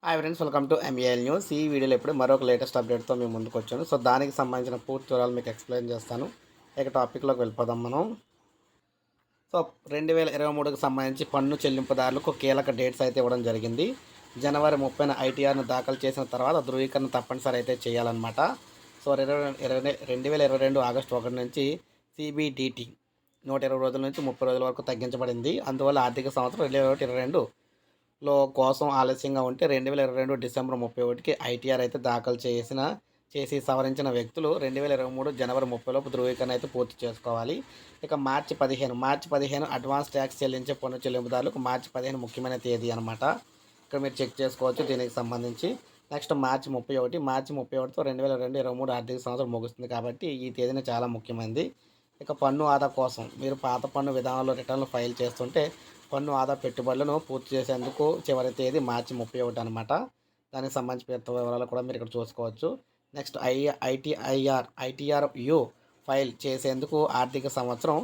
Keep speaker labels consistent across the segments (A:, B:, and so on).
A: Hi friends, welcome to MAL news. ఈ వీడియోలో ఇప్పుడు మరొక లేటెస్ట్ అప్డేట్తో మేము ముందుకు వచ్చాను. సో దానికి సంబంధించిన పూర్తి వివరాలు మీకు ఎక్స్ప్లెయిన్ చేస్తాను. ఇక టాపిక్లోకి వెళ్ళిపోదాం మనం. సో 2023కి సంబంధించి పన్ను చెల్లింపుదారులకు కీలక డేట్స్ అయితే ఇవ్వడం జరిగింది. జనవరి 30న ఐటీఆర్ను దాఖలు చేసిన తర్వాత ధృవీకరణ తప్పనిసరి అయితే చేయాలన్నమాట. సో 2022 ఆగస్టు 1 నుంచి సిబిడిటీ 120 రోజుల నుంచి 30 రోజుల వరకు తగ్గించబడింది. అందువల్ల ఆర్థిక సంవత్సరం 2022 కోసం ఆలస్యంగా ఉంటే 2022 డిసెంబర్ 31కి ఐటీఆర్ అయితే దాఖలు చేసి సవరించిన వ్యక్తులు 2023 జనవరి 30 లోపు ధృవీకరణ అయితే పూర్తి చేసుకోవాలి. ఇక మార్చి 15 అడ్వాన్స్ ట్యాక్స్ చెల్లించే పన్ను చెల్లింపుదారులకు మార్చి 15 ముఖ్యమైన తేదీ అనమాట. ఇక్కడ మీరు చెక్ చేసుకోవచ్చు దీనికి సంబంధించి. నెక్స్ట్ మార్చి 31తో 2023 ఆర్థిక సంవత్సరం ముగుస్తుంది కాబట్టి ఈ తేదీన చాలా ముఖ్యమైనది. ఇక పన్ను ఆదా కోసం మీరు పాత పన్ను విధానంలో రిటర్న్లు ఫైల్ చేస్తుంటే పన్ను ఆదా పెట్టుబడులను పూర్తి చేసేందుకు చివరి తేదీ మార్చి 31 అనమాట. దానికి సంబంధించి పూర్తి వివరాలు కూడా మీరు ఇక్కడ చూసుకోవచ్చు. నెక్స్ట్ ఐటీఆర్ యు ఫైల్ చేసేందుకు ఆర్థిక సంవత్సరం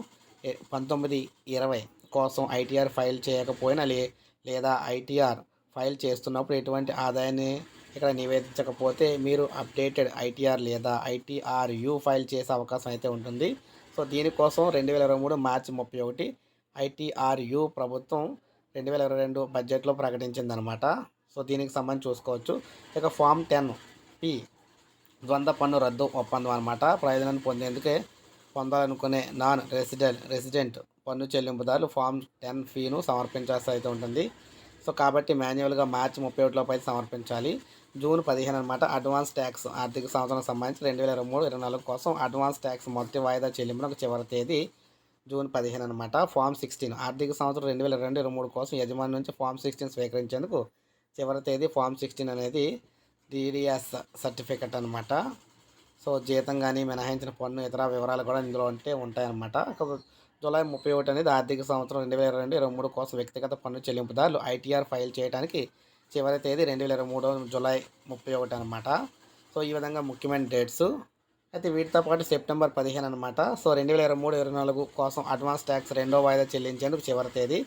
A: 19-20 కోసం ఐటీఆర్ ఫైల్ చేయకపోయినా లేదా ఐటీఆర్ ఫైల్ చేస్తున్నప్పుడు ఎటువంటి ఆదాయాన్ని ఇక్కడ నివేదించకపోతే మీరు అప్డేటెడ్ ఐటీఆర్ లేదా ఐటీఆర్ యు ఫైల్ చేసే అవకాశం అయితే ఉంటుంది. సో దీనికోసం 2023 మార్చి 31 ఐటీఆర్యు ప్రభుత్వం 2022 బడ్జెట్లో ప్రకటించిందనమాట. సో దీనికి సంబంధించి చూసుకోవచ్చు. ఇక ఫామ్ 10 ద్వంద్వ పన్ను రద్దు ఒప్పందం అనమాట. ప్రయోజనాన్ని పొందాలనుకునే నాన్ రెసిడెంట్ పన్ను చెల్లింపుదారులు ఫామ్ 10 సమర్పించాల్సి అయితే ఉంటుంది. సో కాబట్టి మాన్యువల్గా మార్చి 31 లోపు అయితే సమర్పించాలి. జూన్ 15 అనమాట. అడ్వాన్స్ ట్యాక్స్ ఆర్థిక సంవత్సరం సంబంధించి 2023-24 కోసం అడ్వాన్స్ ట్యాక్స్ మొదటి వాయిదా చెల్లింపునకు చివరి తేదీ జూన్ 15 అనమాట. ఫామ్ 16 ఆర్థిక సంవత్సరం 2022-23 కోసం యజమాని నుంచి ఫామ్ 16 స్వీకరించేందుకు చివరి తేదీ ఫామ్ 16 అనేది డిడిఎస్ సర్టిఫికెట్ అనమాట. సో జీతం కానీ మినహాయించిన పన్ను ఇతర వివరాలు కూడా ఇందులో ఉంటాయన్నమాట. జూలై 31 అనేది ఆర్థిక సంవత్సరం 2022-23 కోసం వ్యక్తిగత పన్ను చెల్లింపుదారులు ఐటీఆర్ ఫైల్ చేయడానికి చివరి తేదీ 2023 జూలై 31 అనమాట. సో ఈ విధంగా ముఖ్యమైన డేట్స్ అయితే వీటితో పాటు సెప్టెంబర్ 15 అనమాట. సో 2023-24 కోసం అడ్వాన్స్ ట్యాక్స్ రెండో వాయిదా చెల్లించేందుకు చివరి తేదీ.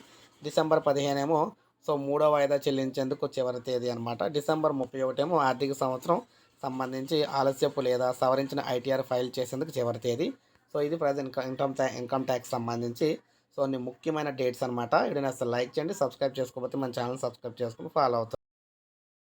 A: డిసెంబర్ 15 ఏమో మూడో వాయిదా చెల్లించేందుకు చివరి తేదీ అనమాట. డిసెంబర్ 31 ఏమో ఆర్థిక సంవత్సరం సంబంధించి ఆలస్యపు లేదా సవరించిన ఐటీఆర్ ఫైల్ చేసేందుకు చివరి తేదీ. సో ఇది ప్రజెంట్ ఇన్కమ్ ట్యాక్స్ సంబంధించి సో అన్ని ముఖ్యమైన డేట్స్ అనమాట. వీడియోని అసలు లైక్ చేయండి, సబ్స్క్రైబ్ చేసుకోకపోతే మన ఛానల్ సబ్స్క్రైబ్ చేసుకుని ఫాలో అవుతారు.